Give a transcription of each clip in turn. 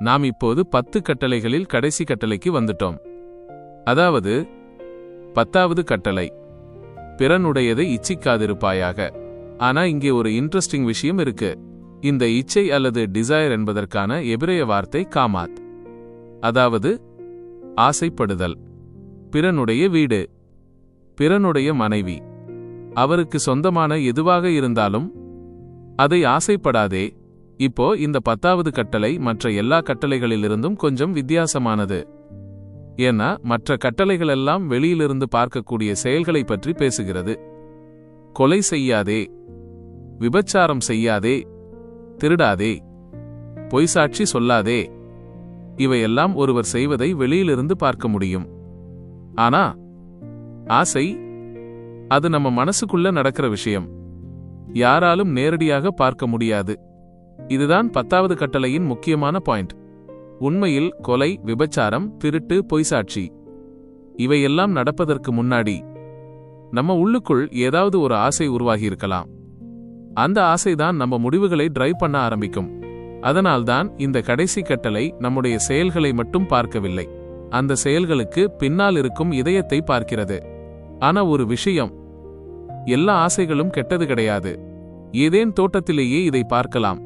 நாம் இப்போது 10 கட்டளைகளில் கடைசி கட்டளைக்கு வந்துட்டோம். அதாவது 10வது கட்டளை, பிறனுடையதை இச்சிக்காதிருப்பாயாக. ஆனா இங்கே ஒரு இன்ட்ரெஸ்டிங் விஷயம் இருக்கு. இந்த இச்சை அல்லது டிசைர் என்பதற்கான எபிரேய வார்த்தை காமாத், அதாவது ஆசைப்படுதல். பிறனுடைய வீடு, பிறனுடைய மனைவி, அவருக்கு சொந்தமான எதுவாக இருந்தாலும் அதை ஆசைப்படாதே. இப்போ இந்த 10வது கட்டளை மற்ற எல்லா கட்டளைகளிலிருந்தும் கொஞ்சம் வித்தியாசமானது. ஏன்னா மற்ற கட்டளைகளெல்லாம் வெளியிலிருந்து பார்க்கக்கூடிய செயல்களை பற்றி பேசுகிறது. கொலை செய்யாதே, விபச்சாரம் செய்யாதே, திருடாதே, பொய்சாட்சி சொல்லாதே, இவையெல்லாம் ஒருவர் செய்வதை வெளியிலிருந்து பார்க்க முடியும். ஆனா ஆசை, அது நம்ம மனசுக்குள்ள நடக்கிற விஷயம், யாராலும் நேரடியாக பார்க்க முடியாது. இதுதான் 10வது கட்டளையின் முக்கியமான பாயிண்ட். உண்மையில் கொலை, விபச்சாரம், திருட்டு, பொய்சாட்சி இவையெல்லாம் நடப்பதற்கு முன்னாடி நம்ம உள்ளுக்குள் ஏதாவது ஒரு ஆசை உருவாகியிருக்கலாம். அந்த ஆசைதான் நம்ம முடிவுகளை டிரைவ் பண்ண ஆரம்பிக்கும். அதனால்தான் இந்த கடைசி கட்டளை நம்முடைய செயல்களை மட்டும் பார்க்கவில்லை, அந்த செயல்களுக்கு பின்னால் இருக்கும் இதயத்தை பார்க்கிறது. ஆனா ஒரு விஷயம், எல்லா ஆசைகளும் கெட்டது கிடையாது. ஏதேன் தோட்டத்திலேயே இதை பார்க்கலாம்.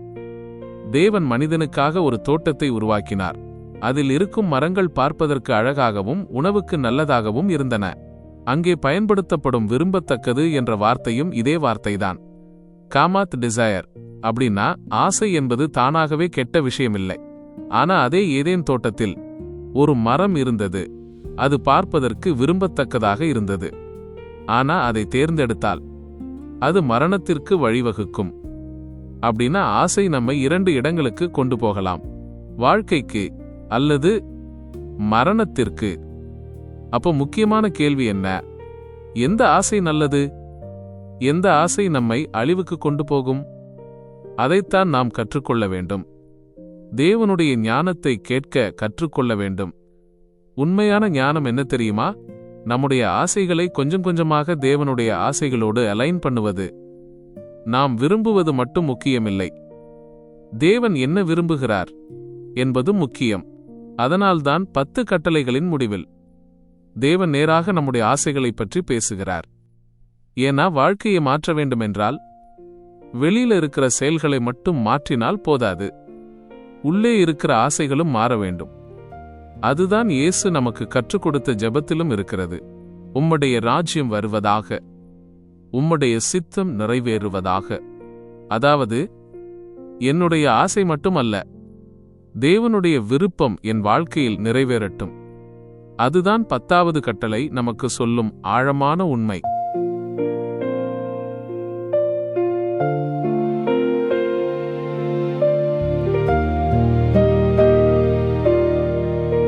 தேவன் மனிதனுக்காக ஒரு தோட்டத்தை உருவாக்கினார். அதில் இருக்கும் மரங்கள் பார்ப்பதற்கு அழகாகவும் உணவுக்கு நல்லதாகவும் இருந்தன. அங்கே பயன்படுத்தப்படும் விரும்பத்தக்கது என்ற வார்த்தையும் இதே வார்த்தைதான், காமாத், டிசையர். அப்படின்னா ஆசை என்பது தானாகவே கெட்ட விஷயமில்லை. ஆனா அதே ஏதேன் தோட்டத்தில் ஒரு மரம் இருந்தது, அது பார்ப்பதற்கு விரும்பத்தக்கதாக இருந்தது. ஆனா அதை தேர்ந்தெடுத்தால் அது மரணத்திற்கு வழிவகுக்கும். அப்படின்னா ஆசை நம்மை 2 இடங்களுக்கு கொண்டு போகலாம், வாழ்க்கைக்கு அல்லது மரணத்திற்கு. அப்போ முக்கியமான கேள்வி என்ன? எந்த ஆசை நல்லது? எந்த ஆசை நம்மை அழிவுக்கு கொண்டு போகும்? அதைத்தான் நாம் கற்றுக்கொள்ள வேண்டும். தேவனுடைய ஞானத்தை கேட்க கற்றுக்கொள்ள வேண்டும். உண்மையான ஞானம் என்ன தெரியுமா? நம்முடைய ஆசைகளை கொஞ்சம் கொஞ்சமாக தேவனுடைய ஆசைகளோடு அலைன் பண்ணுவது. நாம் விரும்புவது மட்டும் முக்கியமில்லை, தேவன் என்ன விரும்புகிறார் என்பது முக்கியம். அதனால்தான் 10 கட்டளைகளின் முடிவில் தேவன் நேராக நம்முடைய ஆசைகளை பற்றி பேசுகிறார். ஏன்னா வாழ்க்கையை மாற்ற வேண்டுமென்றால் வெளியில இருக்கிற செயல்களை மட்டும் மாற்றினால் போதாது, உள்ளே இருக்கிற ஆசைகளும் மாற வேண்டும். அதுதான் இயேசு நமக்கு கற்றுக் கொடுத்த ஜெபத்திலும் இருக்கிறது. உம்முடைய ராஜ்யம் வருவதாக, உம்முடைய சித்தம் நிறைவேறுவதாக. அதாவது என்னுடைய ஆசை மட்டுமல்ல, தேவனுடைய விருப்பம் என் வாழ்க்கையில் நிறைவேறட்டும். அதுதான் 10வது கட்டளை நமக்கு சொல்லும் ஆழமான உண்மை.